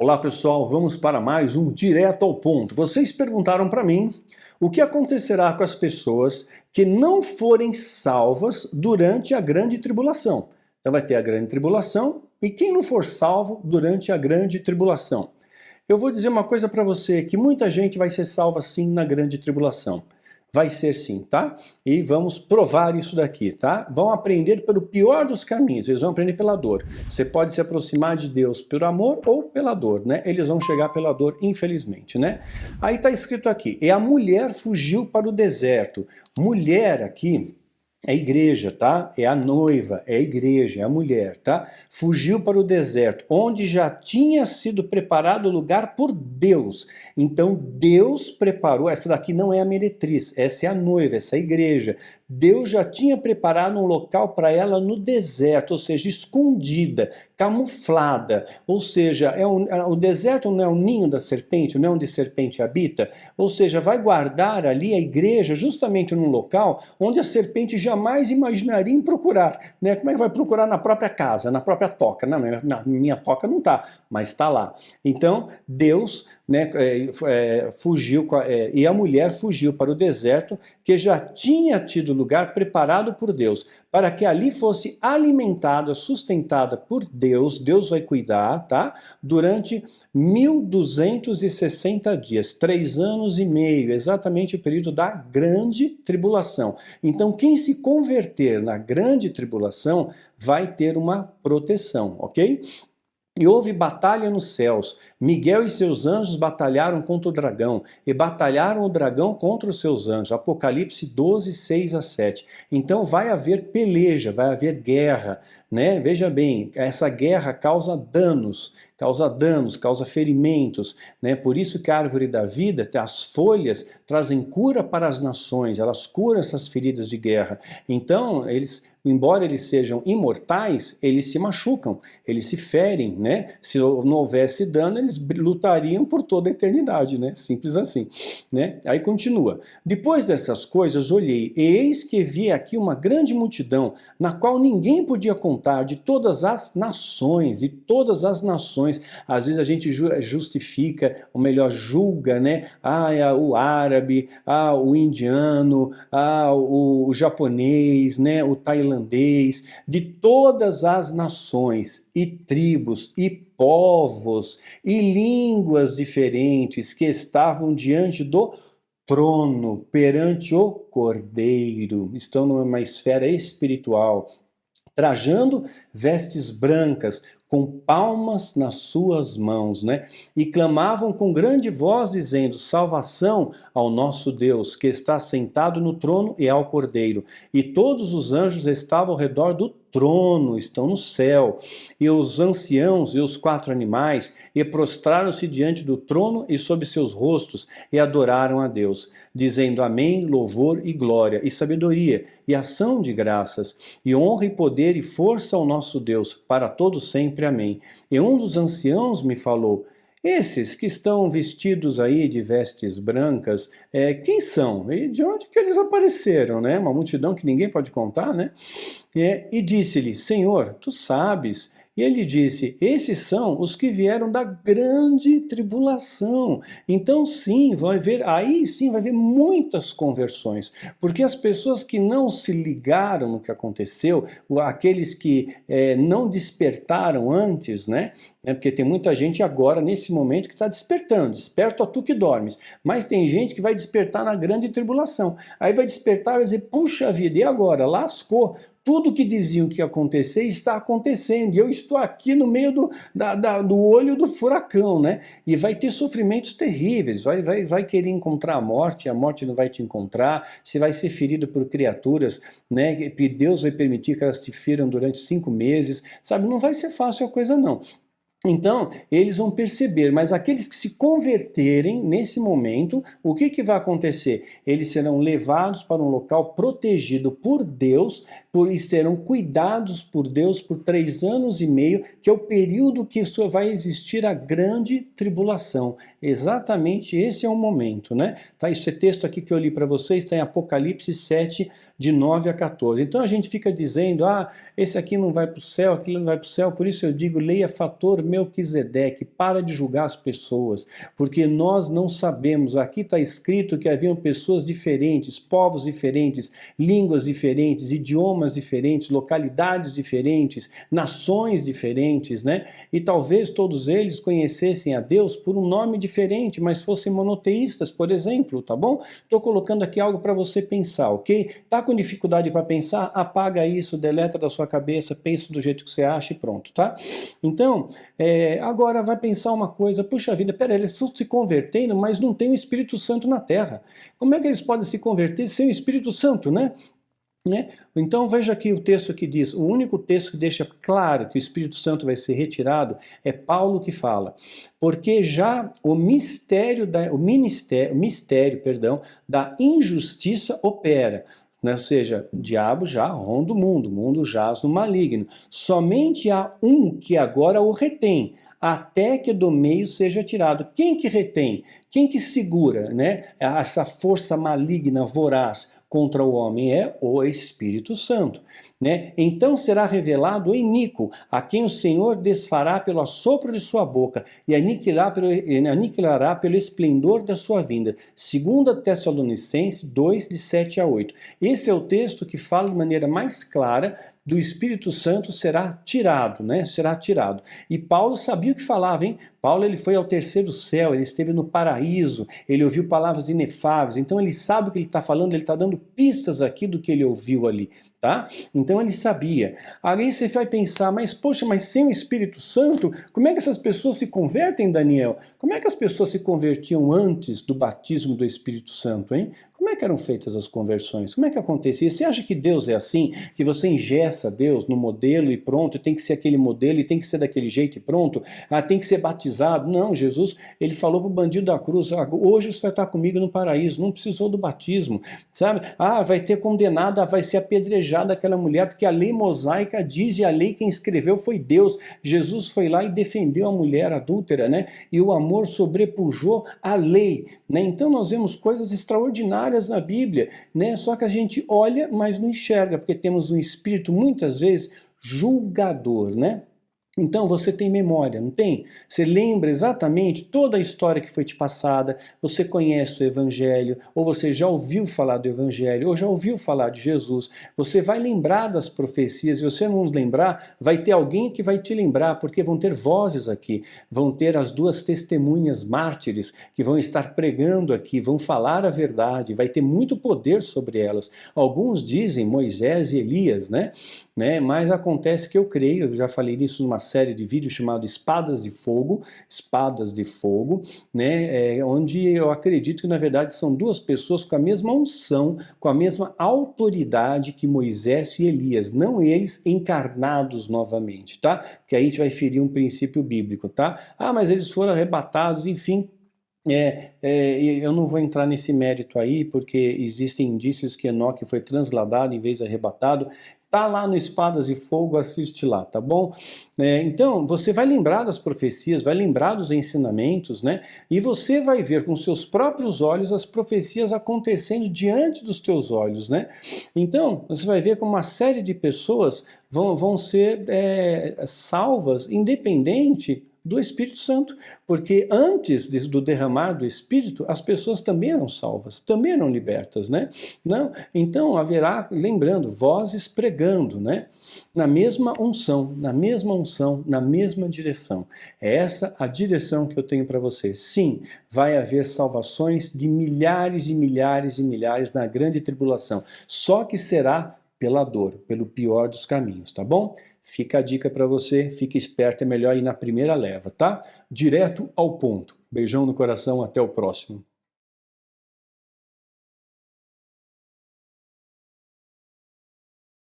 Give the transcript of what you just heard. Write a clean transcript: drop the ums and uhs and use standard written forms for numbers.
Olá pessoal, vamos para mais um Direto ao Ponto. Vocês perguntaram para mim o que acontecerá com as pessoas que não forem salvas durante a grande tribulação. Então vai ter a grande tribulação e quem não for salvo durante a grande tribulação. Eu vou dizer uma coisa para você, que muita gente vai ser salva sim na grande tribulação. Vai ser sim, tá? E vamos provar isso daqui, tá? Vão aprender pelo pior dos caminhos, eles vão aprender pela dor. Você pode se aproximar de Deus pelo amor ou pela dor, né? Eles vão chegar pela dor, infelizmente, né? Aí tá escrito aqui, e a mulher fugiu para o deserto. Mulher aqui é a igreja, tá? É a noiva, é a igreja, é a mulher, tá? Fugiu para o deserto, onde já tinha sido preparado o lugar por Deus. Então Deus preparou, essa daqui não é a meretriz, essa é a noiva, essa é a igreja. Deus já tinha preparado um local para ela no deserto, ou seja, escondida, camuflada. Ou seja, o deserto não é o ninho da serpente, não é onde a serpente habita. Ou seja, vai guardar ali a igreja justamente num local onde a serpente jamais imaginaria em procurar, né? Como é que vai procurar na própria casa, na própria toca? Não, na minha toca não está, mas está lá. Então, Deus, né, fugiu, e a mulher fugiu para o deserto, que já tinha tido lugar preparado por Deus, para que ali fosse alimentada, sustentada por Deus. Deus vai cuidar, tá? Durante 1260 dias, 3 anos e meio, exatamente o período da grande tribulação. Então, quem se converter na grande tribulação vai ter uma proteção, ok? E houve batalha nos céus. Miguel e seus anjos batalharam contra o dragão, e batalharam o dragão contra os seus anjos. Apocalipse 12, 6 a 7. Então vai haver peleja, vai haver guerra, né? Veja bem, essa guerra causa danos, causa ferimentos, né? Por isso que a árvore da vida, as folhas trazem cura para as nações, elas curam essas feridas de guerra. Então, embora eles sejam imortais, eles se machucam, eles se ferem, né? Se não houvesse dano, eles lutariam por toda a eternidade, né? Simples assim, né? Aí continua. Depois dessas coisas, olhei, e eis que vi aqui uma grande multidão, na qual ninguém podia contar, de todas as nações, e todas as nações. Às vezes a gente justifica, ou melhor, julga, né? O árabe, o indiano, o japonês, né? O tailandês, de todas as nações e tribos e povos e línguas diferentes que estavam diante do trono, perante o Cordeiro. Estão numa esfera espiritual, trajando vestes brancas, com palmas nas suas mãos, né? E clamavam com grande voz, dizendo: salvação ao nosso Deus, que está sentado no trono, e ao Cordeiro. E todos os anjos estavam ao redor do trono, estão no céu, e os anciãos e os 4 animais, e prostraram-se diante do trono e sob seus rostos, e adoraram a Deus, dizendo: amém, louvor e glória, e sabedoria, e ação de graças, e honra e poder e força ao nosso Deus, para todo sempre. Amém. E um dos anciãos me falou: esses que estão vestidos aí de vestes brancas, quem são? E de onde que eles apareceram, né? Uma multidão que ninguém pode contar, né? E disse-lhe: Senhor, tu sabes. E ele disse: esses são os que vieram da grande tribulação. Então sim, aí sim vai haver muitas conversões, porque as pessoas que não se ligaram no que aconteceu, aqueles que não despertaram antes, né? Porque tem muita gente agora, nesse momento, que está despertando. Desperta tu que dormes. Mas tem gente que vai despertar na grande tribulação. Aí vai despertar e vai dizer: puxa vida, e agora? Lascou. Tudo que diziam que ia acontecer está acontecendo, e eu estou aqui no meio do olho do furacão, né? E vai ter sofrimentos terríveis, vai querer encontrar a morte não vai te encontrar, você vai ser ferido por criaturas, né? Que Deus vai permitir que elas te feram durante 5 meses, sabe? Não vai ser fácil a coisa não. Então, eles vão perceber, mas aqueles que se converterem nesse momento, o que vai acontecer? Eles serão levados para um local protegido por Deus, e serão cuidados por Deus por 3 anos e meio, que é o período que vai existir a grande tribulação. Exatamente esse é o momento, né? Tá, esse texto aqui que eu li para vocês está em Apocalipse 7, de 9 a 14. Então a gente fica dizendo: esse aqui não vai para o céu, aquele não vai para o céu, por isso eu digo, leia fator Melquisedeque, para de julgar as pessoas, porque nós não sabemos, aqui está escrito que haviam pessoas diferentes, povos diferentes, línguas diferentes, idiomas diferentes, localidades diferentes, nações diferentes, né? E talvez todos eles conhecessem a Deus por um nome diferente, mas fossem monoteístas, por exemplo, tá bom? Estou colocando aqui algo para você pensar, ok? Tá com dificuldade para pensar? Apaga isso, deleta da sua cabeça, pensa do jeito que você acha e pronto, tá? Então, agora vai pensar uma coisa, puxa vida, pera, eles estão se convertendo, mas não tem o Espírito Santo na Terra. Como é que eles podem se converter sem o Espírito Santo, né? Então veja aqui o texto que diz, o único texto que deixa claro que o Espírito Santo vai ser retirado é Paulo que fala, porque já o mistério da injustiça opera, né? Ou seja, o diabo já ronda o mundo jaz no maligno, somente há um que agora o retém, até que do meio seja tirado. Quem que retém? Quem que segura, né, essa força maligna, voraz, contra o homem? É o Espírito Santo, né? Então será revelado o iníquo, a quem o Senhor desfará pelo assopro de sua boca e aniquilará pelo esplendor da sua vinda. 2 Tessalonicenses 2, de 7 a 8. Esse é o texto que fala de maneira mais clara do Espírito Santo será tirado, né? Será tirado. E Paulo sabia o que falava, hein? Paulo, ele foi ao terceiro céu, ele esteve no paraíso, ele ouviu palavras inefáveis, então ele sabe o que ele está falando, ele está dando pistas aqui do que ele ouviu ali, tá? Então ele sabia. Aí você vai pensar, mas poxa, mas sem o Espírito Santo, como é que essas pessoas se convertem, Daniel? Como é que as pessoas se convertiam antes do batismo do Espírito Santo, hein? Como é que eram feitas as conversões? Como é que acontecia? Você acha que Deus é assim? Que você engessa Deus no modelo e pronto, tem que ser aquele modelo e tem que ser daquele jeito e pronto? Ah, tem que ser batizado? Não, Jesus, ele falou para o bandido da cruz, hoje você vai estar comigo no paraíso, não precisou do batismo, sabe? Ah, vai ter condenada, vai ser apedrejada aquela mulher, porque a lei mosaica diz, e a lei quem escreveu foi Deus. Jesus foi lá e defendeu a mulher adúltera, né? E o amor sobrepujou a lei, né? Então nós vemos coisas extraordinárias na Bíblia, né? Só que a gente olha, mas não enxerga, porque temos um espírito muitas vezes julgador, né? Então você tem memória, não tem? Você lembra exatamente toda a história que foi te passada, você conhece o Evangelho, ou você já ouviu falar do Evangelho, ou já ouviu falar de Jesus, você vai lembrar das profecias, e se você não lembrar, vai ter alguém que vai te lembrar, porque vão ter vozes aqui, vão ter as duas testemunhas mártires, que vão estar pregando aqui, vão falar a verdade, vai ter muito poder sobre elas. Alguns dizem Moisés e Elias, né? Mas acontece que eu creio, eu já falei disso numa série de vídeos chamado Espadas de Fogo, né, onde eu acredito que na verdade são duas pessoas com a mesma unção, com a mesma autoridade que Moisés e Elias, não eles encarnados novamente, tá? Porque aí a gente vai ferir um princípio bíblico, tá? Ah, mas eles foram arrebatados, enfim. Eu não vou entrar nesse mérito aí, porque existem indícios que Enoque foi transladado em vez de arrebatado. Tá lá no Espadas de Fogo, assiste lá, tá bom? Então, você vai lembrar das profecias, vai lembrar dos ensinamentos, né? E você vai ver com seus próprios olhos as profecias acontecendo diante dos teus olhos, né? Então, você vai ver como uma série de pessoas vão ser salvas, independente do Espírito Santo, porque antes do derramar do Espírito, as pessoas também eram salvas, também eram libertas, né? Não? Então haverá, lembrando, vozes pregando, né? Na mesma unção, na mesma direção. É essa a direção que eu tenho para você. Sim, vai haver salvações de milhares e milhares e milhares na grande tribulação, só que será pela dor, pelo pior dos caminhos, tá bom? Fica a dica para você, fique esperto, é melhor ir na primeira leva, tá? Direto ao ponto. Beijão no coração, até o próximo.